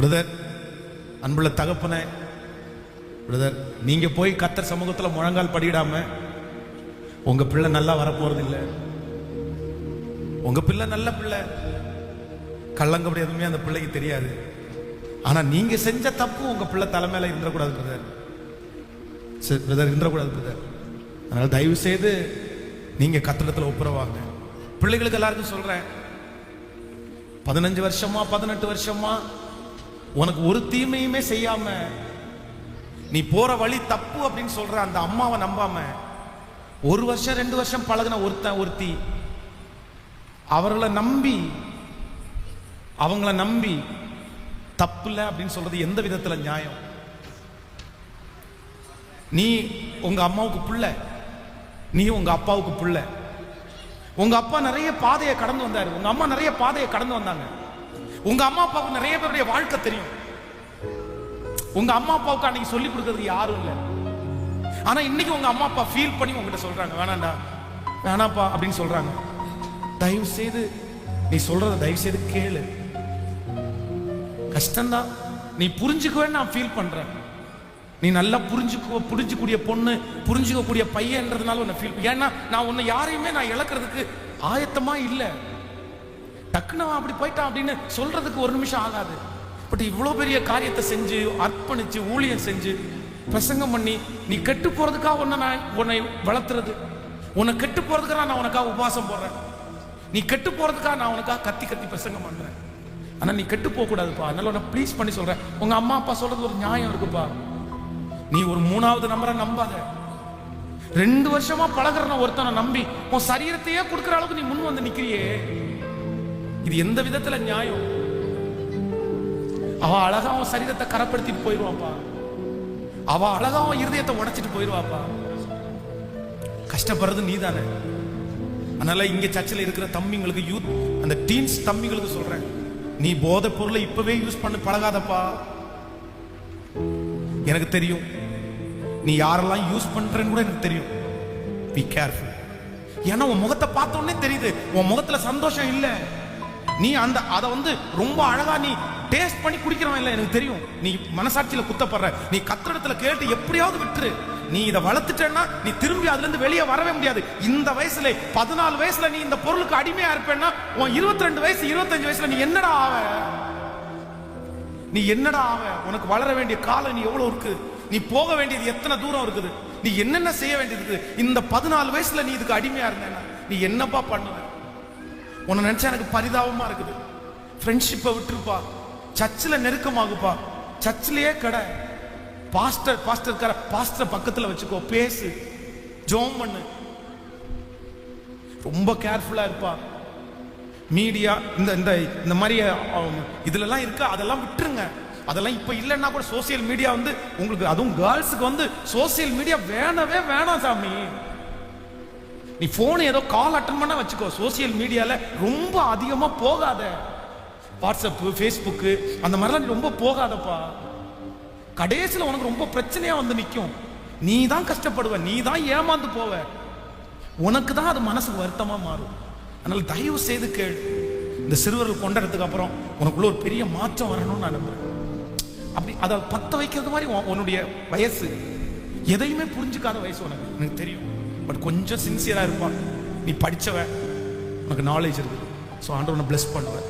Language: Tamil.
பிரதர், அன்புள்ள தகப்பனே, பிரதர், நீங்க போய் கர்த்தர் சமூகத்துல முழங்கால் படியிடாம உங்க பிள்ளை நல்லா வரப்போறது இல்லை. உங்க பிள்ளை நல்ல பிள்ளை, கள்ளங்கப்படி எதுவுமே அந்த பிள்ளைக்கு தெரியாது. ஆனா நீங்க செஞ்ச தப்பு உங்க பிள்ளை தலைமையில இருந்துடக்கூடாது பிரதர். பிரதர், இருந்துடக்கூடாது பிரதர். அதனால தயவு செய்து நீங்க கத்திரத்துல ஒப்புரவாங்க. பிள்ளைகளுக்கு எல்லாருக்கும் சொல்றேன், 15 வருஷமா 18 வருஷமா உனக்கு ஒரு தீமையுமே செய்யாம நீ போற வழி தப்பு அப்படின்னு சொல்ற அந்த அம்மாவை நம்பாம 1 வருஷம் 2 வருஷம் பழகின ஒருத்தன் ஒருத்தி அவங்கள நம்பி தப்பு இல்லை அப்படின்னு சொல்றது எந்த விதத்துல நியாயம்? நீ உங்க அம்மாவுக்கு புள்ள, நீ உங்க அப்பாவுக்கு புள்ள. உங்க அப்பா நிறைய பாதையை கடந்து வந்தாரு, உங்க அம்மா நிறைய பாதையை கடந்து வந்தாங்க. உங்க அம்மா அப்பாவுக்கு நிறைய பேருடைய வாழ்க்கை தெரியும். உங்க அம்மா அப்பாவுக்கு அன்னைக்கு சொல்லி கொடுக்கறதுக்கு யாரும் இல்லை. ஆனா இன்னைக்கு உங்க அம்மா அப்பா ஃபீல் பண்ணி உங்ககிட்ட சொல்றாங்க, வேணாண்டா வேணாப்பா அப்படின்னு சொல்றாங்க. தயவு செய்து நீ சொல்றத தயவு செய்து கேளு. கஷ்டம்தான், நீ புரிஞ்சுக்குவேன்னு நான் ஃபீல் பண்றேன். நீ நல்லா புரிஞ்சுக்கூடிய பொண்ணு, புரிஞ்சுக்கக்கூடிய பையன்றதுனால உன்னை ஃபீல். ஏன்னா நான் உன்னை யாரையுமே நான் இழக்கிறதுக்கு ஆயத்தமா இல்லை. டக்குனு அப்படி போயிட்டான் அப்படின்னு சொல்றதுக்கு 1 நிமிஷம் ஆகாது. பட் இவ்வளவு பெரிய காரியத்தை செஞ்சு அர்ப்பணிச்சு ஊழியம் செஞ்சு பிரசங்கம் பண்ணி நீ கெட்டு போறதுக்காக உன்னை வளர்த்துறது, உன்னை கெட்டு போறதுக்காக நான் உனக்காக உபவாசம் போடுறேன், நீ கெட்டு போறதுக்காக நான் உனக்காக கத்தி கத்தி பிரசங்கம் பண்றேன். ஆனா நீ கெட்டு போக கூடாதுப்பா. அதனால உன்னை ப்ளீஸ் பண்ணி சொல்றேன், உங்க அம்மா அப்பா சொல்றது ஒரு நியாயம் இருக்குப்பா. நீ ஒரு 3வது நம்பரை நம்பாத. 2 வருஷமா பழகுற ஒருத்தனை நம்பி உன் சரீரத்தையே கொடுக்குற அளவுக்கு நீ முன் வந்து நிக்கிறியே, இது எந்த விதத்துல நியாயம்? அவ அழகா அவன் சரீரத்தை கரப்படுத்திட்டு போயிடுவாப்பா, அவ அழகா அவன் இருதயத்தை உடைச்சிட்டு போயிடுவாப்பா. கஷ்டப்படுறது நீ தானே. அதனால இங்க சர்ச்சில் இருக்கிற தம்பிங்களுக்கு, யூத் அந்த டீன்ஸ் தம்பிங்களுக்கு சொல்றேன், நீ போதை பொருளை இப்பவே யூஸ் பண்ணி பழகாதப்பா. எனக்கு தெரியும் நீ யாரெல்லாம் யூஸ் பண்றன்னு கூட எனக்கு தெரியும். Be careful. ஏன்னா உன் முகத்தை பார்த்த உடனே தெரியுது உன் முகத்துல சந்தோஷம் இல்ல. நீ அதை ரொம்ப அழகா நீ டேஸ்ட் பண்ணி குடிக்கிறவன் இல்லை, எனக்கு தெரியும். நீ மனசாட்சியில குத்தப்படுற. நீ கத்திரத்துல கேட்டு எப்படியாவது விட்டுரு. நீ இதை வளர்த்துட்டேன்னா நீ திரும்பி அதுல இருந்து வெளியே வரவே முடியாது. இந்த வயசுல 14 வயசுல நீ இந்த பொருளுக்கு அடிமையா இருப்பேன்னா உன் 22 வயசு 25 வயசுல நீ என்னடா ஆவ? நீ என்னடா ஆவ? உனக்கு வளர வேண்டிய காலம் நீ எவ்வளவு இருக்கு, நீ போக வேண்டியது எத்தனை தூரம் இருக்குது, நீ என்னென்ன செய்ய வேண்டியது இருக்குது. இந்த 14 வயசுல நீ இதுக்கு அடிமையா இருந்தேன்னா நீ என்னப்பா பண்ணுவ? உன்னை நினைச்சா எனக்கு பரிதாபமா இருக்குது. ஃப்ரெண்ட்ஷிப்பை விட்டுருப்பா, சர்ச்சில் நெருக்கமாகுப்பா, சர்ச்சிலேயே கடை. பாஸ்டர் பக்கத்துல வச்சுக்கோ, பேசு, ஜோம் பண்ணு, ரொம்ப கேர்ஃபுல்லா இருப்பா. மீடியா இந்த மாதிரி இதுலலாம் இருக்கா, அதெல்லாம் விட்டுருங்க. அதெல்லாம் இப்ப இல்லைன்னா கூட சோசியல் மீடியா உங்களுக்கு, அதுவும் கேர்ள்ஸுக்கு சோசியல் மீடியா வேணவே வேணாம் சாமி. நீ போன் ஏதோ கால் அட்டன் பண்ண வச்சுக்கோ, சோசியல் மீடியால ரொம்ப அதிகமா போகாத. வாட்ஸ்அப், ஃபேஸ்புக் அந்த மாதிரிலாம் ரொம்ப போகாதப்பா. கடைசியில் உனக்கு ரொம்ப பிரச்சனையா நிற்கும். நீ தான் கஷ்டப்படுவ, நீ தான் ஏமாந்து போவ, உனக்கு தான் அது மனசுக்கு வருத்தமா மாறும். அதனால தயவு செய்து கேள். இந்த சிறுவர்கள் கொண்டதுக்கு அப்புறம் உனக்குள்ள ஒரு பெரிய மாற்றம் வரணும்னு நான் நம்புறேன். அப்படி அதை பத்த வைக்கிறது மாதிரி உன்னுடைய வயசு எதையுமே புரிஞ்சுக்காத வயசு உனக்கு, எனக்கு தெரியும். பட் கொஞ்சம் சின்சியரா இருப்பான். நீ படிச்சவ, உனக்கு நாலேஜ் இருக்குது. ஸோ ஆண்டவர் உன்னை பிளஸ் பண்ணுவேன்.